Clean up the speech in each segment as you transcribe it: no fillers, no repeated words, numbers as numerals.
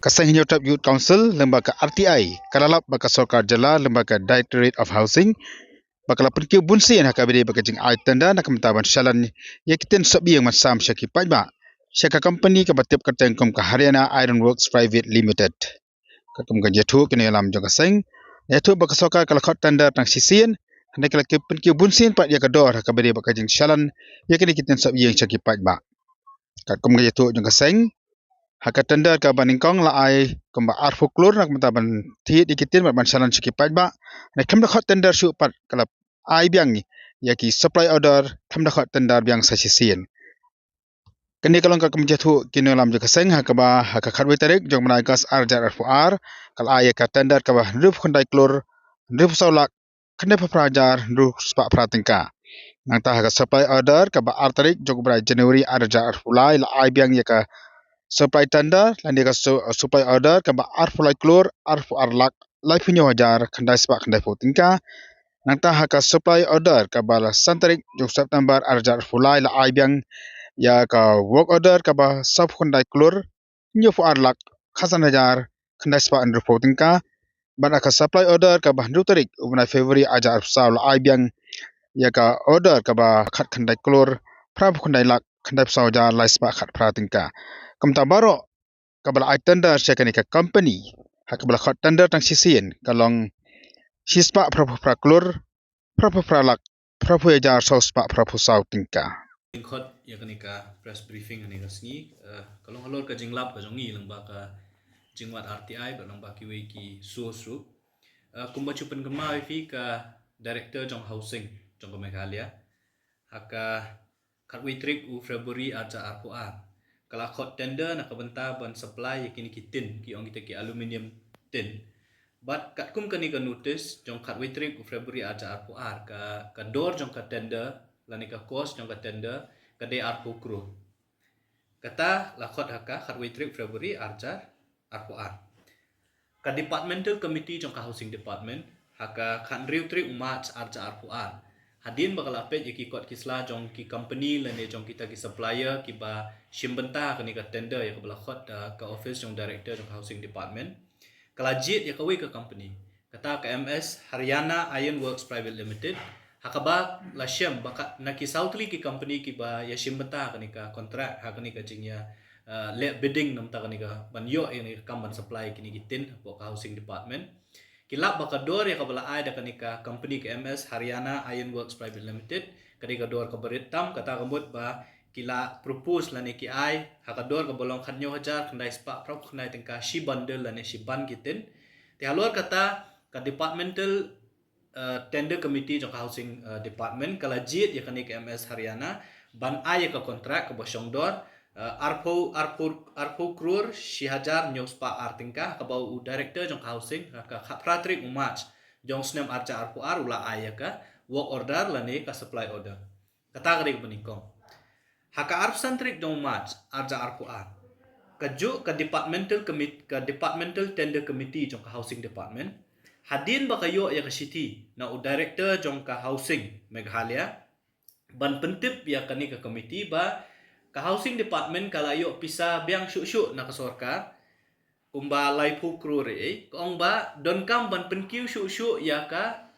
Kasang Hinyotap Youth Council, lembaga RTI, kalalap baka Sorkar Jala, lembaga Directorate of Housing, bakal pergi bunsi yang hakabiri baka jing ai tanda nak mentaban shalan yakitin sabi yang masam syaki pajba. Syaka company ka batip ka tengkom ka Haryana Iron Works Private Limited. Katum ka jatu kini alam jong kaseng. Jatu baka Sorkar kala khot tanda tang sisian, hendak kala pergi bunsi pat ya kador hakabiri baka jing shalan yakin yakitin sabi yang syaki pajba. Katum ka jatu jong kaseng. Haka tender ka baningkong la ai kamba arfuklur nak mentaban ti dikitin ban salan sikipaj ba na kam khot tender su pat kala ai biang ni yaki supply order kam khot tender biang sa sisien kini kalong ka kemjathu kini lam je kaseng haka ba haka khatwe tarik jong mana gas arjar arfuar kala ai ka tender ka ba ruf khandai klur ruf saulak khande prajar ruf spa pratingka nang ta haka supply order ka ba artarik jong bra Januari arjar arfulai la ai biang yaka supply tender landi ka supply order ka ba arfulai klur arfu arlak lai pinyo hajar khandai spa khandai fotingka nangta haka supply order ka ba la santarik jong September arjar arfulai la aibyang ya ka work order ka ba sub khandai klur nyo fu arlak khasan hajar khandai spa under fotingka ban aka supply order ka ba handu tarik ubna February ajar arfsal la aibyang ya ka order ka ba khat khandai klur prab khandai lak khandai psau jar lai spa khat pratingka kamta baro kabala ai tender sekani ka company hakabala khot tender tang sisien kalong sispa praklur pralak prapu ejar sospa prapu sautingka khot ya kanika press briefing kanika sngi kalong halor ka jinglap ka jongi lengba ka jingwat RTI ba lengba ki wiki suosru kumba chupen kema fi ka director jong housing jong Meghalaya haka khatwi trik u February aja arpuan kala khot tender nak benta ban supply yakini kitin ki ong kita ki aluminium tin but kat kum kani ka notice jong khat witring ku February aja arpu ar ka door jong ka tender lani ka cost jong ka tender ka de arpu kru kata la khot haka khat witring February aja arpu ar ka departmental committee jong ka housing department haka khan riu tri March aja arpu ar hadin bakal apet yaki kot kisla jong ki company lane jong kita ki supplier ki ba shimbenta kani ka tender ya kabla khot ka office jong director jong housing department kalajit ya kawi ka company kata ka MS Haryana Iron Works Private Limited hakaba la shem baka na ki southly ki company ki ba ya shimbenta kani ka contract ha kani ka jingya le bidding nam ta kani ka banyo ini kamban supply kini kitin po ka housing department kilap baka door ya kabala ai da kanika company ke MS Haryana Iron Works Private Limited kadika door ka beritam kata kambut ba kila propose lani ki ai haka door ka bolong khanyo hajar khandai spa prop khandai tengka shi bundle lani shi ban kitin ti halor kata ka departmental tender committee jong housing department kala jit ya kanika MS Haryana ban ai ka kontrak ka bosong door arpo krur shihajar nyospa artingka kabau u director jong housing ka Patrick March jong snem arca arpo ula ayaka work order lani ka supply order kata gari benikong haka arpsantrik jong March arca arpo kaju ka departmental tender committee jong ka housing department hadin bakayo ya ka city na u director jong ka housing Meghalaya ban pentip ya kani ka committee ba ka housing department kalayo pisa biang syuk na kasorkar umba laipu krure kong ba don kam ban penkiu syuk ya kata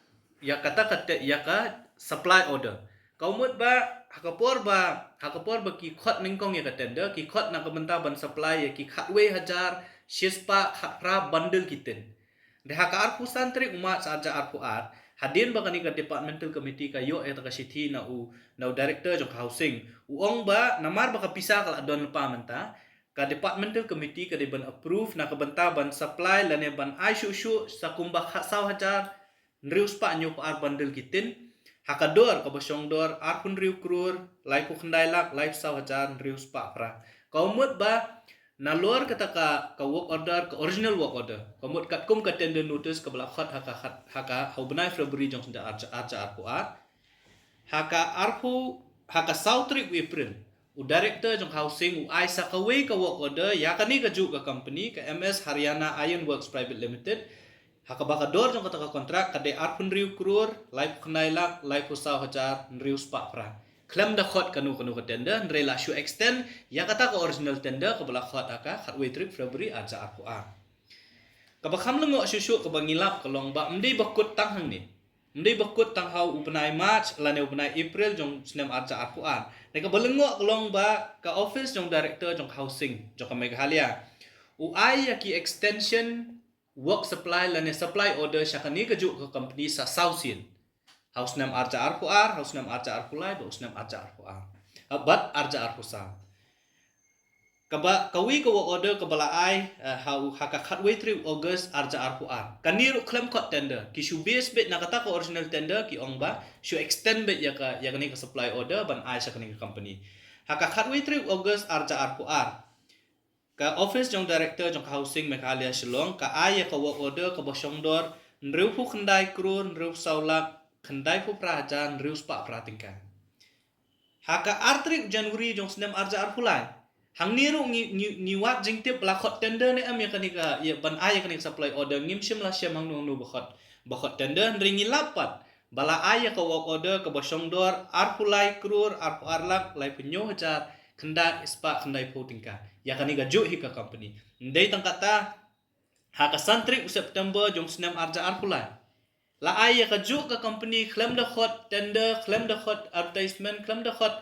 ya ka supply order kaumut ba hakapor ba ki khot ningkong ya ka tender ki khot na kabenta ban supply ya ki khatwe hajar shispa khatra bundle kiten de haka arpu santri umat saja arpu ar hadin bakani ka departmental committee ka yo eta ka city na director jong housing uong ba namar baka pisa kala don pa menta ka departmental committee ka ban approve na kabenta ban supply lane ban ai shu sa kumba saw hajar nrius pa nyo pa bundle kitin hakador ka bosong dor arpun riu krur lai ku khandai lak lai saw hajar nrius pa pra kaumut ba na luar kata ka work order ka original work order kamut kat kum ka tender notice ka bala khat haka haubenai February jong senda arca arpu ar haka sautrik April u director jong housing u ai sakawe ka work order ya kani ka ju ka company ka MS Haryana Iron Works Private Limited haka baka dor jong kata ka kontrak ka de arpun riu krur lai khnai lak lai saw hajar riu spa pra Klaim dah khot kanu ke tender rela shu extend ya kata ke original tender ke bala khot aka khatway trip February aja aku kabakam lengo susu ke bangilap kelong ba mdi bakut tang hang ni mdi bakut tang hau upenai March lane upenai April jong snem aja aku ne ka balengo kelong ba ka office jong director jong housing jong ka Meghalaya ai ya ki extension work supply lane supply order syakani ke juk ke company sa Southien House nam arja arpuar, house nam arja arpulai, house nam arja arpuar. Bat arja arpusa. Kaba kawi ko order kabala ai how haka khatway 3 August arja arpuar. Kaniru claim cut tender. Ki shu base bit nakata ko original tender ki ongba shu extend bit ya kani ka supply order ban ai sa kani ka company. Haka khatway 3 August arja arpuar. Ka office jong director jong housing Meghalaya Shillong ka ai ya ka work order ka bosongdor nreu pu khandai krun nreu saulak Kendai pu prajan rius pak pratingkan. Haka artrik Januari jong snem arja arpulai. Hang niru niwat jingtip lakot tender ne am ya kanika ya ban ay kanika supply order ngim shim la syam hang nu bakot tender ringi lapat. Bala ay ka work order ka bosongdor arpulai krur arlak lai penyo hajar kendai ispa kendai pu tingkan. Ya kanika ju hi ka company. Ndai tangkata haka santrik September jong snem arja arpulai. La ai ka juk ka company claim the hot tender claim the hot advertisement claim the hot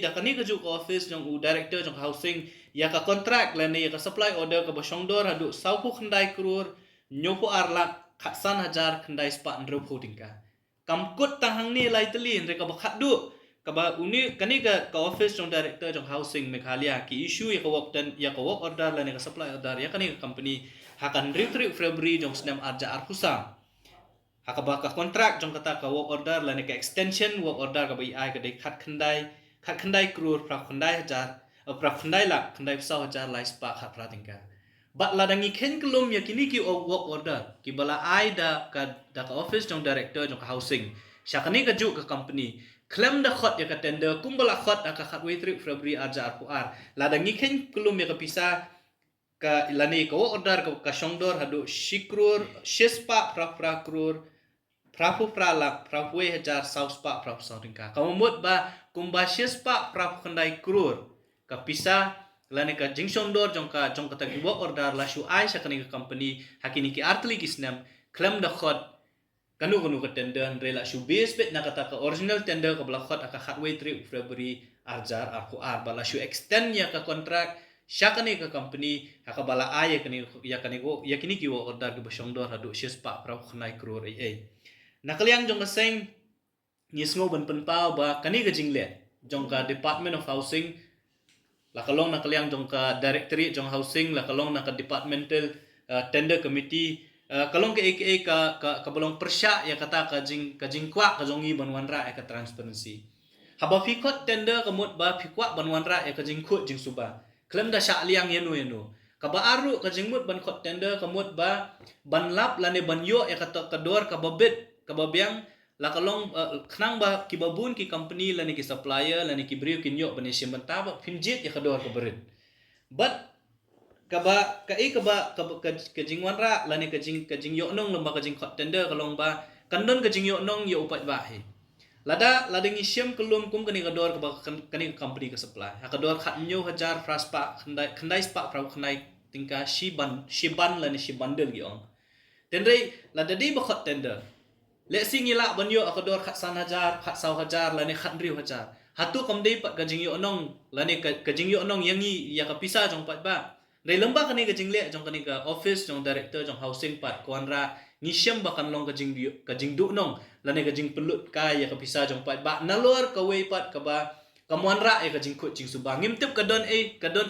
da kani ka juk office jong director jong housing ya ka contract la ni ka supply order ka bosongdor hadu saupu khandai krur nyopo arlak khatsan hajar khandai spa ndro photingka kamkut tahang ni lai telin re ka bakhat du ka ba uni kani ka office jong director jong housing Meghalaya ki issue ya ka work order la ni ka supply order ya kani ka company hakan retreat February jong snem arja arpusa Hakabaka kontrak jong kata ka work order la ka extension work order ka bai ai ka dei khat khandai krur pra khandai hajar pra khandai la khandai psa hajar lai spa khat pra tingka bat la dangi ken kelum ya kini ki work order ki bala ai da ka office jong director jong housing syakani ka juk ka company claim da khot ya ka tender kumbala khot ka khatway trip February arja arpuar la dangi ken kelum ya ka pisa ka ilani ka work order ka shongdor hadu shikrur shispa pra krur prapu pralak prapu hajar sauspa prapu sautingka kamut ba kumba shispa prapu khandai krur ka pisa lani ka jingshongdor jong kata ki work order la shu ai sakani ka company hakini ki artli kisnam claim da khot kanu ka tender rela shu base bit na kata ka original tender ka bla khot aka khatway 3 February arjar arku bala shu extend ya ka contract syakani ka company haka bala ay yakini ki work order ki bashongdor hadu shispa prapu khandai krur nakaliang jong kaseng ngisngo ban penpao ba kani ka jingle jong ka Department of Housing lakalong nakaliang jong ka Directorate jong Housing lakalong naka Departmental Tender Committee kalong ka aka ka balong persya ya kata ka jing kwa ka jongi banwanra ka transparency haba fikot tender kamut ba fikwa banwanra ka jing khut jing suba klem da sya liang yenu kaba aru ka jingmut ban khot tender kamut ba ban lap lane ban yo ya kata kador ka babit kababiang lakalong khnang ba kibabun ki company lani ki supplier lani ki brio kinyo bani simenta ba finjit ya kador ka berit but kaba ka jingwanra lani ka jing yo nong lomba ka jing khot tender kalong ba kandon ka jing yo nong yo upat ba he lada ngi syam kelum kum kani kador ka kani company ka supply ha kador khat nyo hajar fraspa khandai spa pra khandai tingka shiban lani shibandel gi ong tendrei lada di ba khot tender le singila banyo akador khat san hajar khat saw hajar lani khat riu hajar hatu kamdei pat kajing yo onong lani kajing yo onong yangi ya kapisa jong pat ba dai lamba kani kajing le jong kani ka office jong director jong housing pat konra ngisyam bakan long kajing du nong lani kajing pelut ka ya kapisa jong pat ba nalor ka wei pat ka ba kamonra ya kajing khut jing subang ngimtip kadon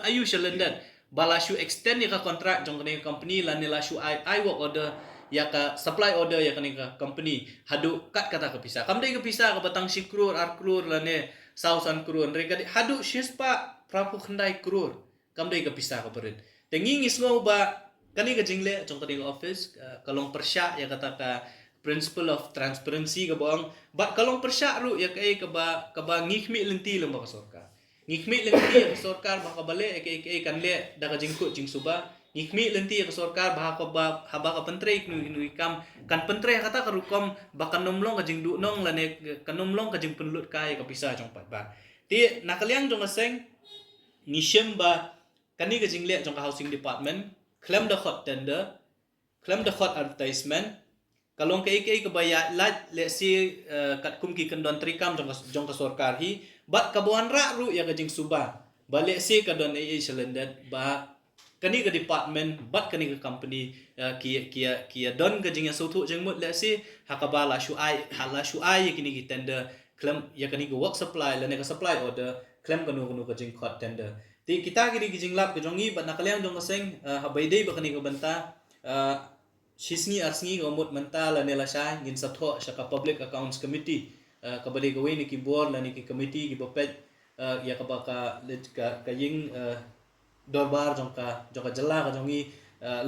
ayu shalendan balashu extend ya ka kontrak jong kani company lani lashu I work order ya ka supply order ya kani ka company hadu kat kata kapisa kamdai kapisa ka batang shikrur arkrur lane sausan krur reka hadu shispa prapu khandai krur kamdai kapisa ka berit tengi ngisngo ba kani ka jingle jong kani office kalong persya ya kata ka principle of transparency ka bang ba kalong persya ru ya kai ka ba ngikmi lenti lamba ka sorkar ngikmi lenti ka sorkar ba ka bale kanle da ka jingku jing suba ngikmi lenti ka sorkar haba ka pentre nu kam kan pentre kata ka rukom bakan nomlong ka jing du nong lane kan nomlong ka jing penlut kai ka pisa jong pat ba ti nakaliang jong aseng ngisem ba kani ka jing le jong ka housing department claim the hot tender claim the hot advertisement kalong ke ke baya lat le si kat kum ki kendon trikam jong ka sorkar hi bat kabuan ra ru ya ka jing suba balik si ka don selendet ba kani ke department bat kani ke company kia don ke jing ya sotu jeng mut le si hakabala shu ai hala shu ai kini ki tender claim ya kani ke work supply le ne ka supply order claim kanu ke jing hot tender ti kita kini ki jing lap ke jongi bat nakaliang jong seng habai dei ba kani ke banta shisni arsngi gomot mental la nela sha ngin satho shaka public accounts committee kabade gawe ni ki board la ni ki committee ki bapet ya ka baka ka ying dorbar jongka jela ka jongi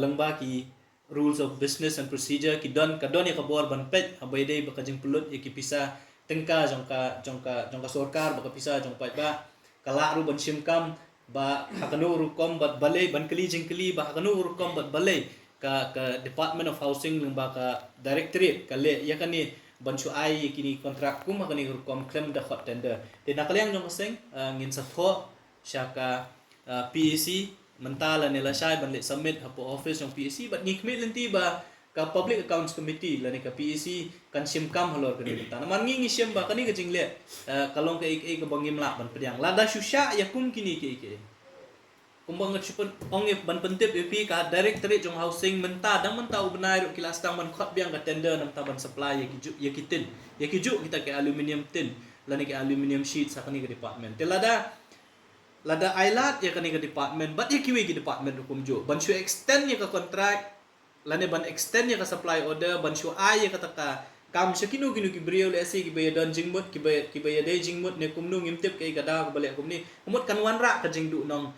lengba ki rules of business and procedure ki don ya ka board ban pet habai dei baka jing pulut ya ki pisa tengka jongka sorkar baka pisa jong pat ba kala ru ban simkam ba hakanu rukom bat balai ban keli jing keli ba hakanu rukom bat balai ka Department of Housing lemba ka directorate kale ya kani bansu ai kini kontrak kum kani rukom claim the hot tender te nakaliang jong seng ngin satho syaka PEC mentala nila syai ban le submit hapo office yang PEC bat ngikmit lenti ba ka public accounts committee la ni ka PEC kan simkam halor kani ta naman ngi sim ba kani ka jingle kalong ka ik bangim la ban pediang lada susya ya kum kini ke kumbang ngachupun ongip ban pentip EP ka directorate jong housing menta dang menta ubnai ro kilas tang ban khot biang ka tender nam taban supply ya kitin ya kiju kita ke aluminium tin lani ke aluminium sheet sa kani ke department te lada ailat ya kani ke department but ya kiwi ke department hukum jo ban shu extend ya ka contract lani ban extend ya ka supply order ban shu ai ya ka kam sekinu ki brio le si ki bay don jingmut ki bay de jingmut ne kumnu ngimtip ke gada ka bale kumni kumut kan wanra ka jingdu nong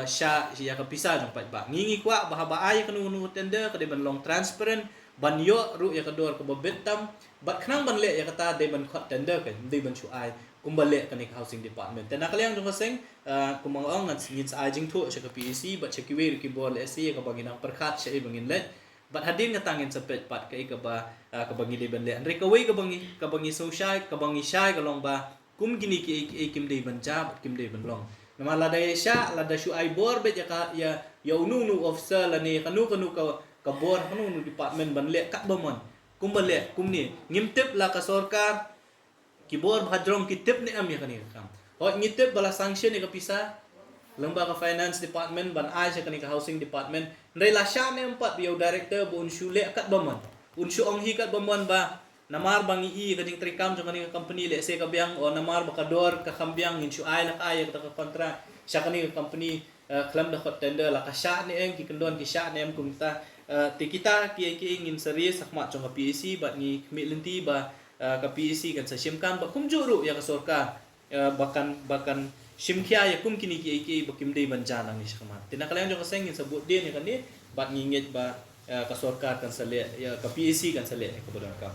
sya ya ka pisa jong pat ba ngingi kwa bahaba ay kanu tender ka de ban long transparent ban yo ru ya ka dor ka betam bat khnang ban le ya kata de ban khot tender ka de ban chu ai kumbale ka ni housing department te nakaliang jong seng kumang ong ngan ngin sa jing thu sya ka PEC bat sya ki we ki bol SC ka bangin ang perkhat sya bangin let bat hadin nga tangin sa pet pat ka ka bangi de ban le andre ka we ka bangi so shy ka bangi shy ka long ba kum gini ki kim de ban ja kim de ban long nama lada sya lada shu ai bor bet ya unu officer la ni kanu ka bor kanu department ban le kat bomon kum ban le kum ni ngimtip la ka sorkar ki bor bhadrong ki tip ni am ya kani kam ho ngitip bala sanction ni ka pisa lemba ka finance department ban ai sya kani ka housing department ndai la sya ni empat biau director bu unshu le kat bomon unshu ong hi kat bomon ba namar bangi i kading trikam jong kani company le se ka biang o namar bakador ka kambiang inshu ai la ay ka kontra sya kani company claim the hot tender la ka sya ni eng ki kendon ki sya ni em kumta ti kita ki ingin serius sakmat jong ka PEC bat ni mi lenti ba ka PEC kan sa simkan ba kum juru ya ka sorka bakan simkhya ya kum kini ki bakim dei banjana ni sakmat tinakalang jong ka seng sabut din ni kan ni bat ngingit ba ka sorka kan sa le ya ka PEC kan sa le ka bodon ka